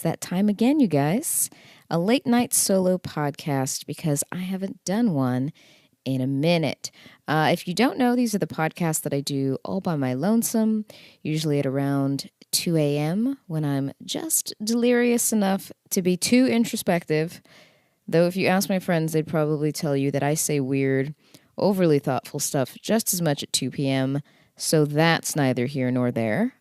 It's that time again, you guys. A late night solo podcast because I haven't done one in a minute. If you don't know, these are the podcasts that I do all by my lonesome, usually at around 2 a.m. when I'm just delirious enough to be too introspective. Though if you ask my friends, they'd probably tell you that I say weird, overly thoughtful stuff just as much at 2 p.m., so that's neither here nor there.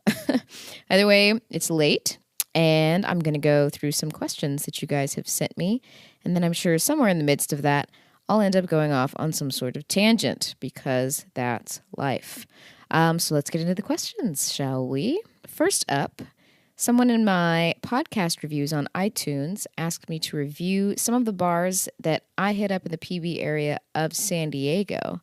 Either way, it's late, and I'm going to go through some questions that you guys have sent me, and then I'm sure somewhere in the midst of that, I'll end up going off on some sort of tangent, because that's life. So let's get into the questions, shall we? First up, someone in my podcast reviews on iTunes asked me to review some of the bars that I hit up in the PB area of San Diego.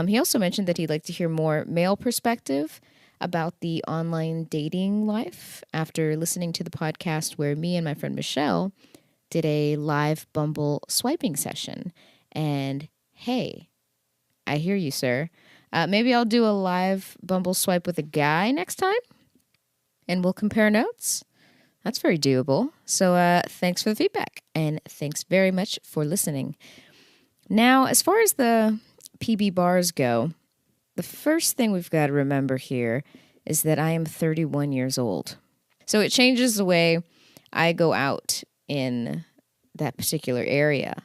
He also mentioned that he'd like to hear more male perspective about the online dating life after listening to the podcast where me and my friend Michelle did a live Bumble swiping session. And hey, I hear you, sir. Maybe I'll do a live Bumble swipe with a guy next time, and we'll compare notes. That's very doable. So thanks for the feedback, and thanks very much for listening. Now, as far as the PB bars go, the first thing we've got to remember here is that I am 31 years old. So it changes the way I go out in that particular area.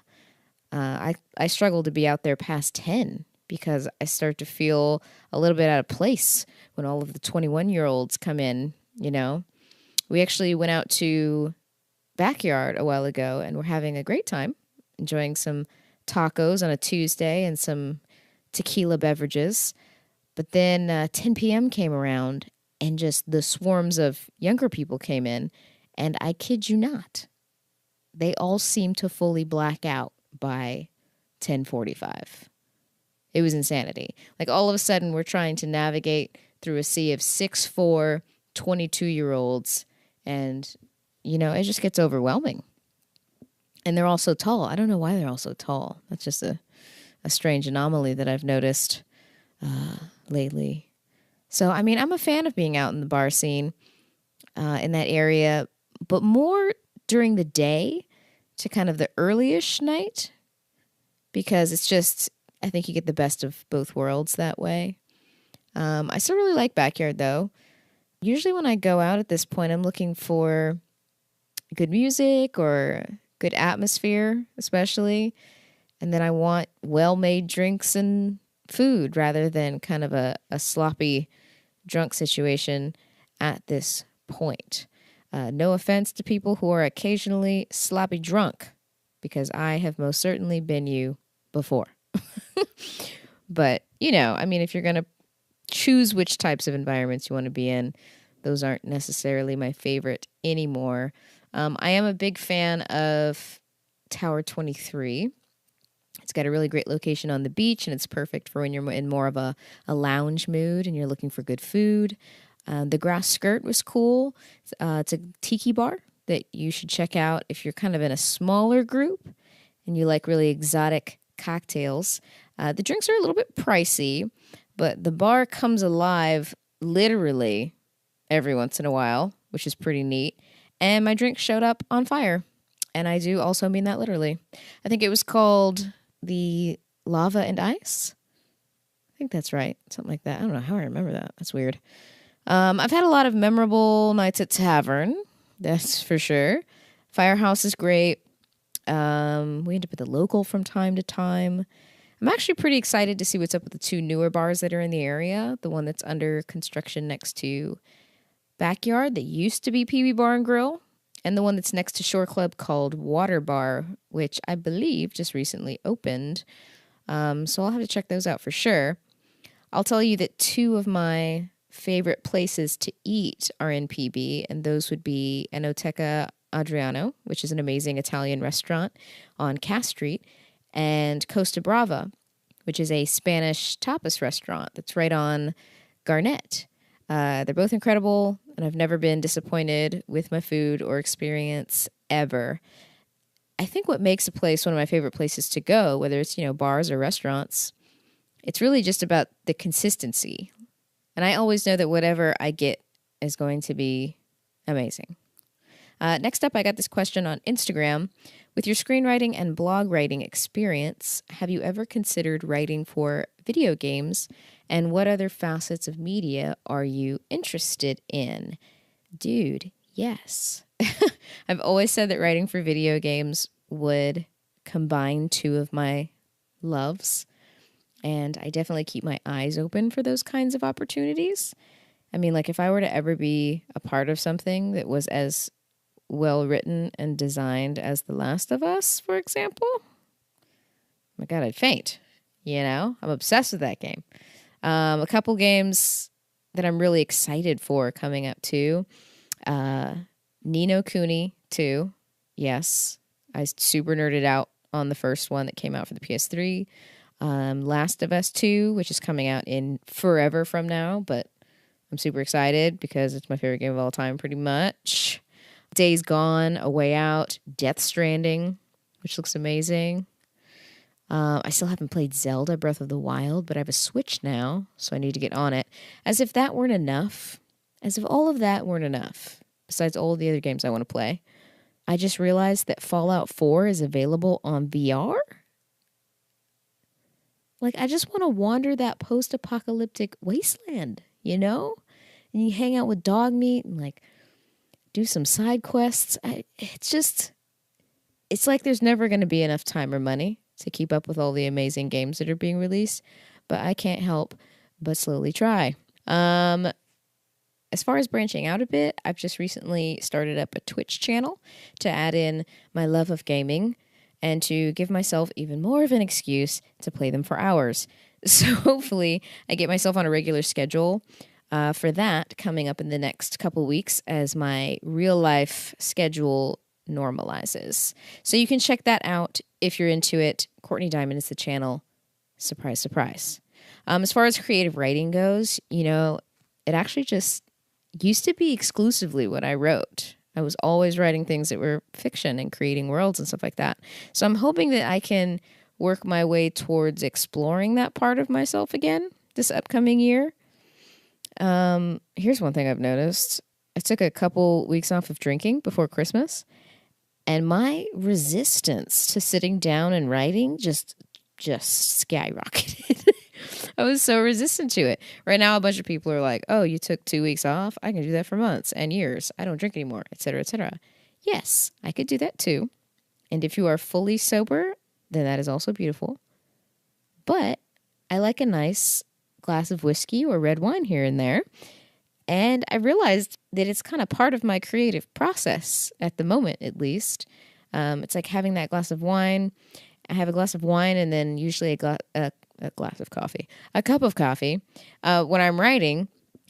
I struggle to be out there past 10 because I start to feel a little bit out of place when all of the 21-year-olds come in, you know. We actually went out to Backyard a while ago, and we're having a great time, enjoying some tacos on a Tuesday and some tequila beverages. But then 10 p.m. came around, and just the swarms of younger people came in, and I kid you not, they all seemed to fully black out by 10:45. It was insanity. Like, all of a sudden, we're trying to navigate through a sea of 6'4", 22-year-olds, and, you know, it just gets overwhelming. And they're all so tall. I don't know why they're all so tall. That's just a strange anomaly that I've noticed lately. So, I mean, I'm a fan of being out in the bar scene in that area, but more during the day to kind of the early-ish night, because it's just, I think you get the best of both worlds that way. I still really like Backyard, though. Usually when I go out at this point, I'm looking for good music or good atmosphere, especially. And then I want well-made drinks and food rather than kind of a sloppy drunk situation at this point. No offense to people who are occasionally sloppy drunk, because I have most certainly been you before. But, you know, I mean, if you're going to choose which types of environments you want to be in, those aren't necessarily my favorite anymore. I am a big fan of Tower 23. It's got a really great location on the beach, and it's perfect for when you're in more of a lounge mood and you're looking for good food. The Grass Skirt was cool. It's a tiki bar that you should check out if you're kind of in a smaller group and you like really exotic cocktails. The drinks are a little bit pricey, but the bar comes alive literally every once in a while, which is pretty neat. And my drink showed up on fire. And I do also mean that literally. I think it was called the Lava and Ice. I think that's right. Something like that. I don't know how I remember that. That's weird. I've had a lot of memorable nights at Tavern. That's for sure. Firehouse is great. We end up at the Local from time to time. I'm actually pretty excited to see what's up with the two newer bars that are in the area. The one that's under construction next to Backyard that used to be PB Bar and Grill, and the one that's next to Shore Club called Water Bar, which I believe just recently opened. So I'll have to check those out for sure. I'll tell you that two of my favorite places to eat are in PB, and those would be Enoteca Adriano, which is an amazing Italian restaurant on Cass Street, and Costa Brava, which is a Spanish tapas restaurant that's right on Garnett. They're both incredible, and I've never been disappointed with my food or experience ever. I think what makes a place one of my favorite places to go, whether it's, you know, bars or restaurants, it's really just about the consistency. And I always know that whatever I get is going to be amazing. Next up, I got this question on Instagram. With your screenwriting and blog writing experience, have you ever considered writing for video games? And what other facets of media are you interested in? Dude, yes. I've always said that writing for video games would combine two of my loves, and I definitely keep my eyes open for those kinds of opportunities. I mean, like if I were to ever be a part of something that was as well written and designed as The Last of Us, for example, my God, I'd faint. I'm obsessed with that game. A couple games that I'm really excited for coming up too. Ni no Kuni 2. Yes, I super nerded out on the first one that came out for the PS3. Last of Us 2, which is coming out in forever from now, but I'm super excited because it's my favorite game of all time, pretty much. Days Gone, A Way Out, Death Stranding, which looks amazing. I still haven't played Zelda Breath of the Wild, but I have a Switch now, so I need to get on it. As if that weren't enough, as if all of that weren't enough, besides all the other games I want to play, I just realized that Fallout 4 is available on VR. Like, I just want to wander that post-apocalyptic wasteland, And you hang out with dog meat and, like, do some side quests. It's like there's never going to be enough time or money to keep up with all the amazing games that are being released, but I can't help but slowly try. As far as branching out a bit, I've just recently started up a Twitch channel to add in my love of gaming and to give myself even more of an excuse to play them for hours. So hopefully I get myself on a regular schedule for that coming up in the next couple weeks as my real life schedule normalizes. So you can check that out if you're into it. Courtney Diamond is the channel. Surprise, surprise. As far as creative writing goes, it actually just used to be exclusively what I wrote. I was always writing things that were fiction and creating worlds and stuff like that. So I'm hoping that I can work my way towards exploring that part of myself again this upcoming year. Here's one thing I've noticed. I took a couple weeks off of drinking before Christmas, and my resistance to sitting down and writing just skyrocketed. I was so resistant to it. Right now, a bunch of people are like, oh, you took 2 weeks off? I can do that for months and years. I don't drink anymore, etc., etc. Yes, I could do that too. And if you are fully sober, then that is also beautiful. But I like a nice glass of whiskey or red wine here and there. And I realized that it's kind of part of my creative process at the moment, at least. It's like having that glass of wine. I have a glass of wine and then usually a glass of coffee, a cup of coffee when I'm writing,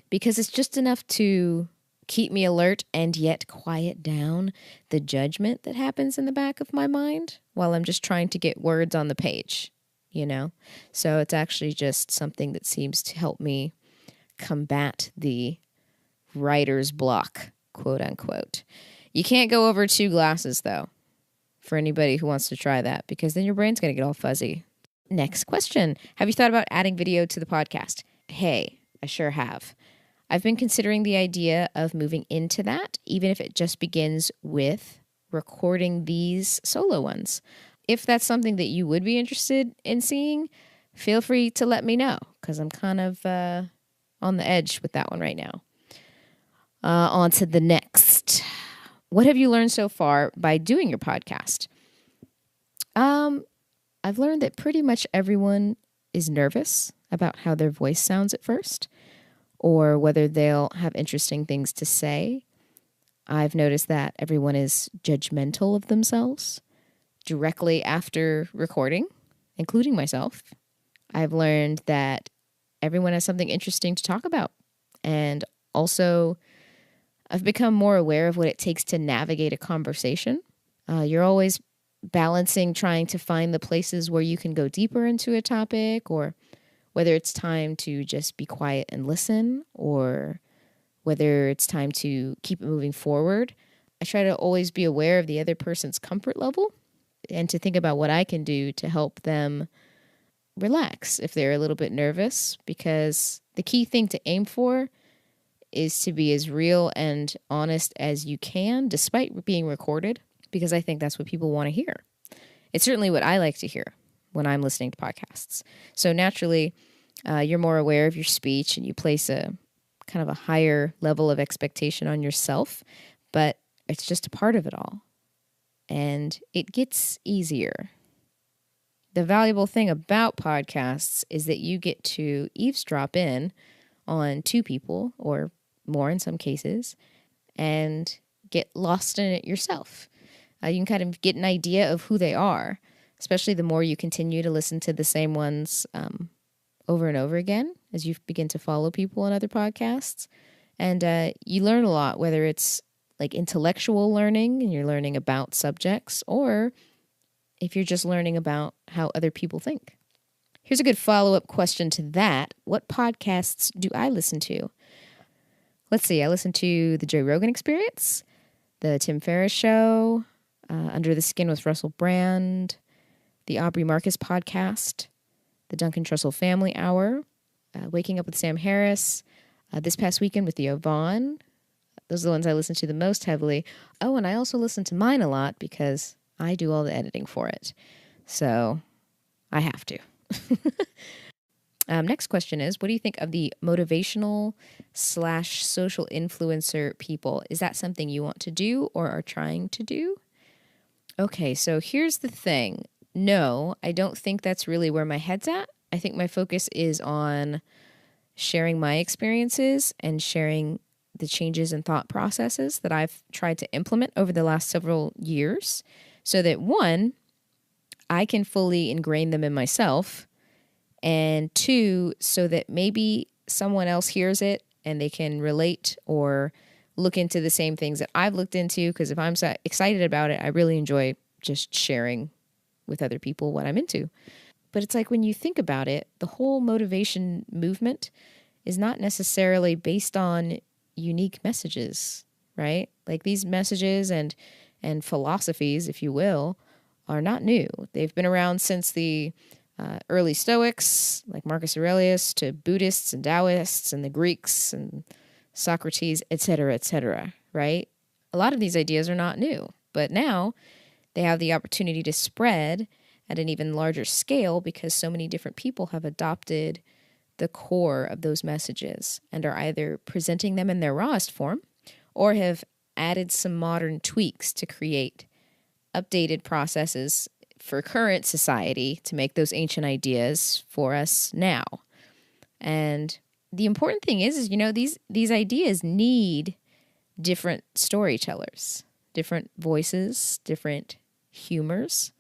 because it's just enough to keep me alert and yet quiet down the judgment that happens in the back of my mind while I'm just trying to get words on the page, So it's actually just something that seems to help me combat the writer's block, quote unquote. You can't go over 2 glasses, though, for anybody who wants to try that, because then your brain's going to get all fuzzy. Next question. Have you thought about adding video to the podcast? Hey, I sure have. I've been considering the idea of moving into that, even if it just begins with recording these solo ones. If that's something that you would be interested in seeing, feel free to let me know, because I'm kind of on the edge with that one right now. On to the next. What have you learned so far by doing your podcast? I've learned that pretty much everyone is nervous about how their voice sounds at first, or whether they'll have interesting things to say. I've noticed that everyone is judgmental of themselves directly after recording, including myself. I've learned that everyone has something interesting to talk about. And also, I've become more aware of what it takes to navigate a conversation. You're always balancing trying to find the places where you can go deeper into a topic, or whether it's time to just be quiet and listen, or whether it's time to keep it moving forward. I try to always be aware of the other person's comfort level and to think about what I can do to help them relax if they're a little bit nervous, because the key thing to aim for is to be as real and honest as you can, despite being recorded, because I think that's what people want to hear. It's certainly what I like to hear when I'm listening to podcasts. So naturally, you're more aware of your speech and you place a kind of a higher level of expectation on yourself, but it's just a part of it all. And it gets easier. The valuable thing about podcasts is that you get to eavesdrop in on two people, or more in some cases, and get lost in it yourself. You can kind of get an idea of who they are, especially the more you continue to listen to the same ones over and over again as you begin to follow people on other podcasts. And you learn a lot, whether it's like intellectual learning and you're learning about subjects, or if you're just learning about how other people think. Here's a good follow-up question to that. What podcasts do I listen to? Let's see. I listen to the Joe Rogan Experience, the Tim Ferriss Show, Under the Skin with Russell Brand, the Aubrey Marcus podcast, the Duncan Trussell Family Hour, Waking Up with Sam Harris, This Past Weekend with Theo Vaughn. Those are the ones I listen to the most heavily. Oh, and I also listen to mine a lot because I do all the editing for it. So I have to. Next question is, what do you think of the motivational/social influencer people? Is that something you want to do or are trying to do? Okay, so here's the thing. No, I don't think that's really where my head's at. I think my focus is on sharing my experiences and sharing the changes and thought processes that I've tried to implement over the last several years so that, one, I can fully ingrain them in myself, and two, so that maybe someone else hears it and they can relate or look into the same things that I've looked into, because if I'm so excited about it, I really enjoy just sharing with other people what I'm into. But it's like when you think about it, the whole motivation movement is not necessarily based on unique messages, right? Like these messages and philosophies, if you will, are not new. They've been around since the early Stoics, like Marcus Aurelius, to Buddhists and Taoists and the Greeks and Socrates, etc., right? A lot of these ideas are not new, but now they have the opportunity to spread at an even larger scale because so many different people have adopted the core of those messages and are either presenting them in their rawest form or have added some modern tweaks to create updated processes for current society to make those ancient ideas for us now. And the important thing is these ideas need different storytellers, different voices, different humors,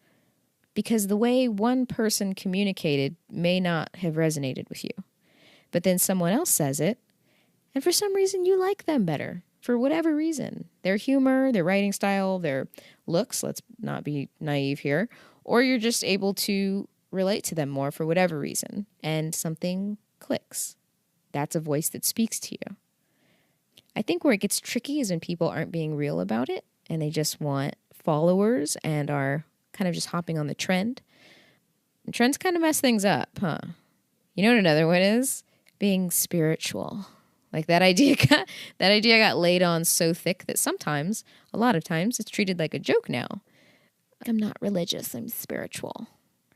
because the way one person communicated may not have resonated with you. But then someone else says it, and for some reason you like them better, for whatever reason. Their humor, their writing style, their looks, let's not be naive here, or you're just able to relate to them more for whatever reason, and something clicks. That's a voice that speaks to you. I think where it gets tricky is when people aren't being real about it, and they just want followers and are kind of just hopping on the trend. And trends kind of mess things up, huh? You know what another one is? Being spiritual. Like that idea got laid on so thick that sometimes, a lot of times, it's treated like a joke now. I'm not religious, I'm spiritual,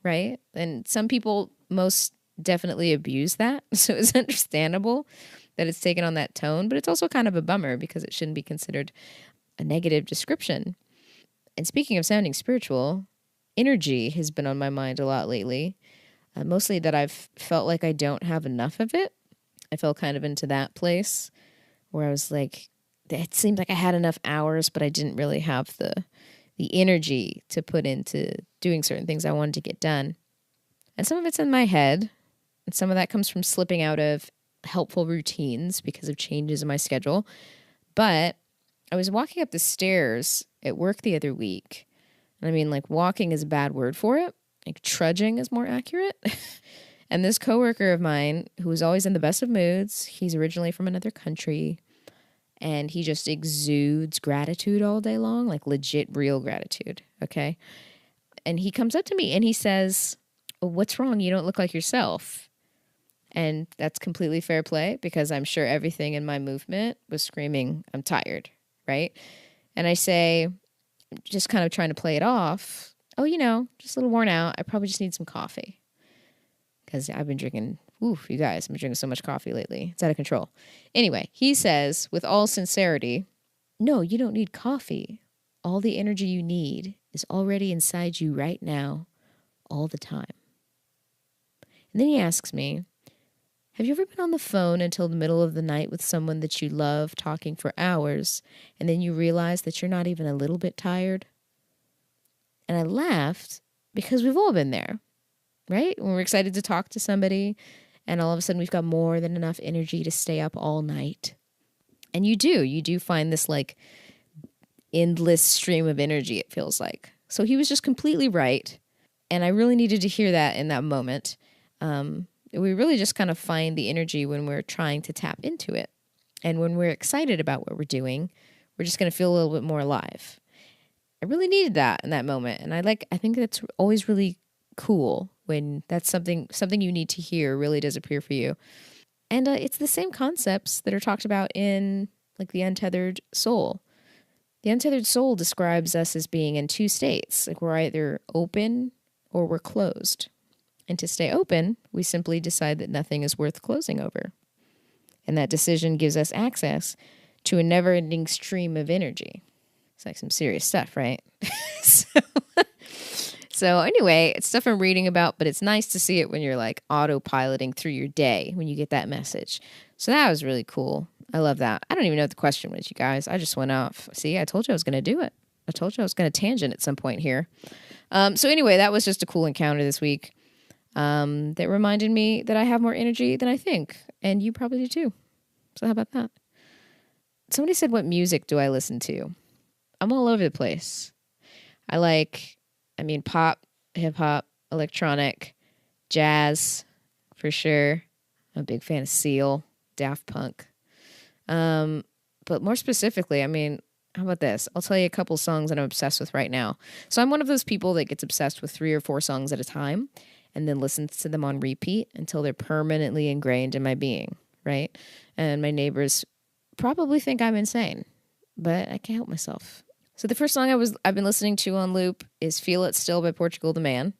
right? And some people most definitely abuse that, so it's understandable that it's taken on that tone, but it's also kind of a bummer because it shouldn't be considered a negative description. And speaking of sounding spiritual, energy has been on my mind a lot lately. Mostly that I've felt like I don't have enough of it. I fell kind of into that place where I was like, it seemed like I had enough hours, but I didn't really have the energy to put into doing certain things I wanted to get done. And some of it's in my head, and some of that comes from slipping out of helpful routines because of changes in my schedule. But I was walking up the stairs at work the other week. And I mean, like, walking is a bad word for it. Like, trudging is more accurate. And this coworker of mine, who was always in the best of moods, he's originally from another country, and he just exudes gratitude all day long, like legit real gratitude, okay? And he comes up to me and he says, "What's wrong? You don't look like yourself." And that's completely fair play because I'm sure everything in my movement was screaming, I'm tired, right? And I say, just kind of trying to play it off, oh, just a little worn out. I probably just need some coffee because I've been drinking, you guys, I've been drinking so much coffee lately. It's out of control. Anyway, he says, with all sincerity, no, you don't need coffee. All the energy you need is already inside you right now, all the time. And then he asks me, have you ever been on the phone until the middle of the night with someone that you love, talking for hours, and then you realize that you're not even a little bit tired? And I laughed because we've all been there, right? When we're excited to talk to somebody, and all of a sudden we've got more than enough energy to stay up all night. And you do find this like endless stream of energy, it feels like. So he was just completely right. And I really needed to hear that in that moment. We really just kind of find the energy when we're trying to tap into it. And when we're excited about what we're doing, we're just going to feel a little bit more alive. I really needed that in that moment. And I think that's always really cool when that's something you need to hear really does appear for you. And it's the same concepts that are talked about in like the Untethered Soul. The Untethered Soul describes us as being in two states. Like we're either open or we're closed. And to stay open, we simply decide that nothing is worth closing over. And that decision gives us access to a never-ending stream of energy. It's like some serious stuff, right? So anyway, it's stuff I'm reading about, but it's nice to see it when you're like autopiloting through your day when you get that message. So that was really cool. I love that. I don't even know what the question was, you guys. I just went off. See, I told you I was going to do it. I told you I was going to tangent at some point here. So anyway, that was just a cool encounter this week. That reminded me that I have more energy than I think, and you probably do too. So how about that? Somebody said, what music do I listen to? I'm all over the place. Pop, hip-hop, electronic, jazz, for sure. I'm a big fan of Seal, Daft Punk. But more specifically, how about this? I'll tell you a couple songs that I'm obsessed with right now. So I'm one of those people that gets obsessed with 3 or 4 songs at a time and then listens to them on repeat until they're permanently ingrained in my being, right? And my neighbors probably think I'm insane, but I can't help myself. So the first song I've been listening to on loop is Feel It Still by Portugal the Man,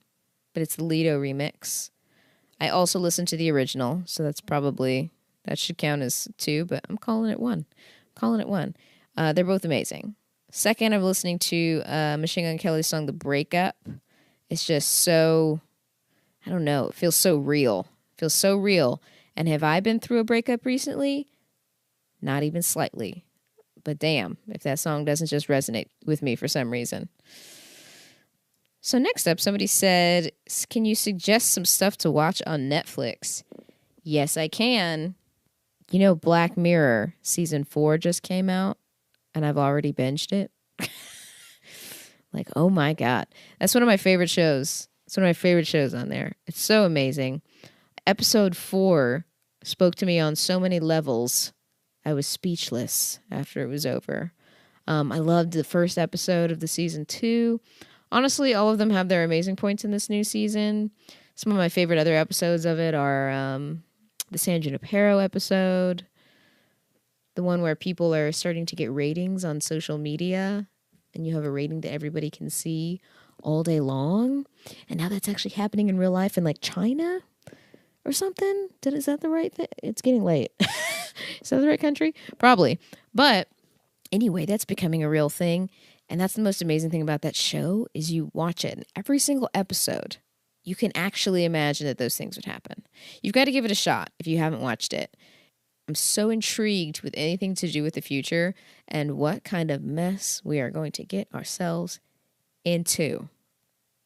but it's the Lido remix. I also listened to the original, so that should count as 2, but I'm calling it 1. They're both amazing. Second, I'm listening to Machine Gun Kelly's song The Breakup. It's just so, I don't know, it feels so real. And have I been through a breakup recently? Not even slightly. But damn, if that song doesn't just resonate with me for some reason. So next up, somebody said, can you suggest some stuff to watch on Netflix? Yes, I can. Black Mirror season 4 just came out, and I've already binged it. Like, oh my God. That's one of my favorite shows. It's one of my favorite shows on there. It's so amazing. Episode 4 spoke to me on so many levels. I was speechless after it was over. I loved the first episode of the season 2. Honestly, all of them have their amazing points in this new season. Some of my favorite other episodes of it are the San Junipero episode, the one where people are starting to get ratings on social media, and you have a rating that everybody can see all day long. And now that's actually happening in real life in like China or something. Is that the right thing? It's getting late. Is that the right country? Probably. But anyway, that's becoming a real thing. And that's the most amazing thing about that show is you watch it. And every single episode, you can actually imagine that those things would happen. You've got to give it a shot if you haven't watched it. I'm so intrigued with anything to do with the future and what kind of mess we are going to get ourselves into.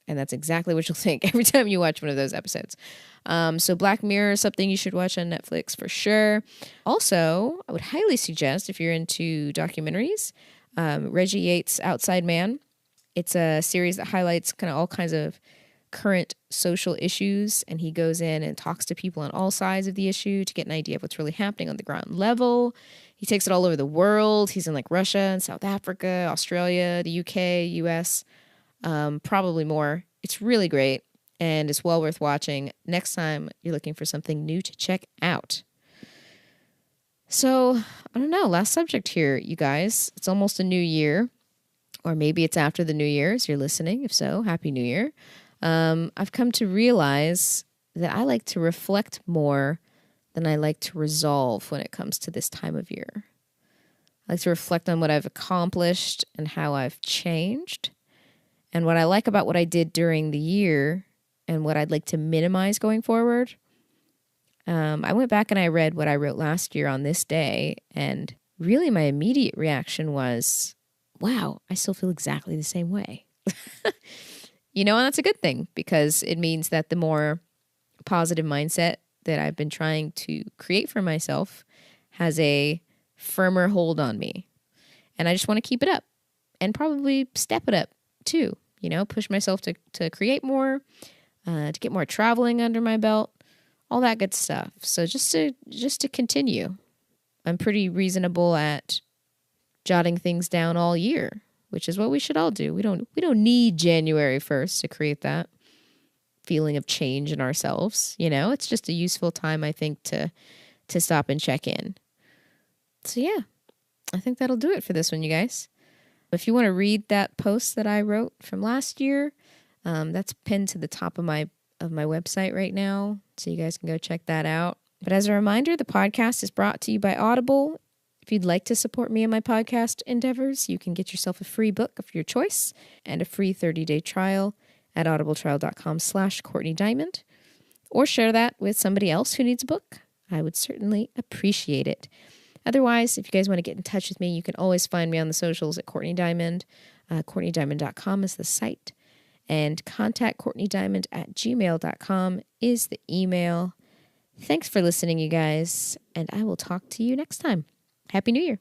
And that's exactly what you'll think every time you watch one of those episodes. So Black Mirror is something you should watch on Netflix for sure. Also, I would highly suggest, if you're into documentaries, Reggie Yates' Outside Man. It's a series that highlights kind of all kinds of current social issues, and he goes in and talks to people on all sides of the issue to get an idea of what's really happening on the ground level. He takes it all over the world. He's in like Russia and South Africa, Australia, the UK, US, probably more. It's really great. and it's well worth watching next time you're looking for something new to check out. So, I don't know, last subject here, you guys. It's almost a new year, or maybe it's after the new year as you're listening. If so, Happy New Year. I've come to realize that I like to reflect more than I like to resolve when it comes to this time of year. I like to reflect on what I've accomplished and how I've changed, and what I like about what I did during the year and what I'd like to minimize going forward. I went back and I read what I wrote last year on this day, and really my immediate reaction was, wow, I still feel exactly the same way. And that's a good thing, because it means that the more positive mindset that I've been trying to create for myself has a firmer hold on me. And I just want to keep it up and probably step it up too, push myself to create more, to get more traveling under my belt, all that good stuff. So just to continue, I'm pretty reasonable at jotting things down all year, which is what we should all do. We don't need January 1st to create that feeling of change in ourselves. It's just a useful time, I think, to stop and check in. So yeah, I think that'll do it for this one, you guys. If you want to read that post that I wrote from last year, that's pinned to the top of my website right now, so you guys can go check that out. But as a reminder, the podcast is brought to you by Audible. If you'd like to support me in my podcast endeavors, you can get yourself a free book of your choice and a free 30-day trial at audibletrial.com/Courtney Diamond, or share that with somebody else who needs a book. I would certainly appreciate it. Otherwise, if you guys want to get in touch with me, you can always find me on the socials at Courtney Diamond. CourtneyDiamond.com is the site. And contactcourtneydiamond@gmail.com is the email. Thanks for listening, you guys, and I will talk to you next time. Happy New Year.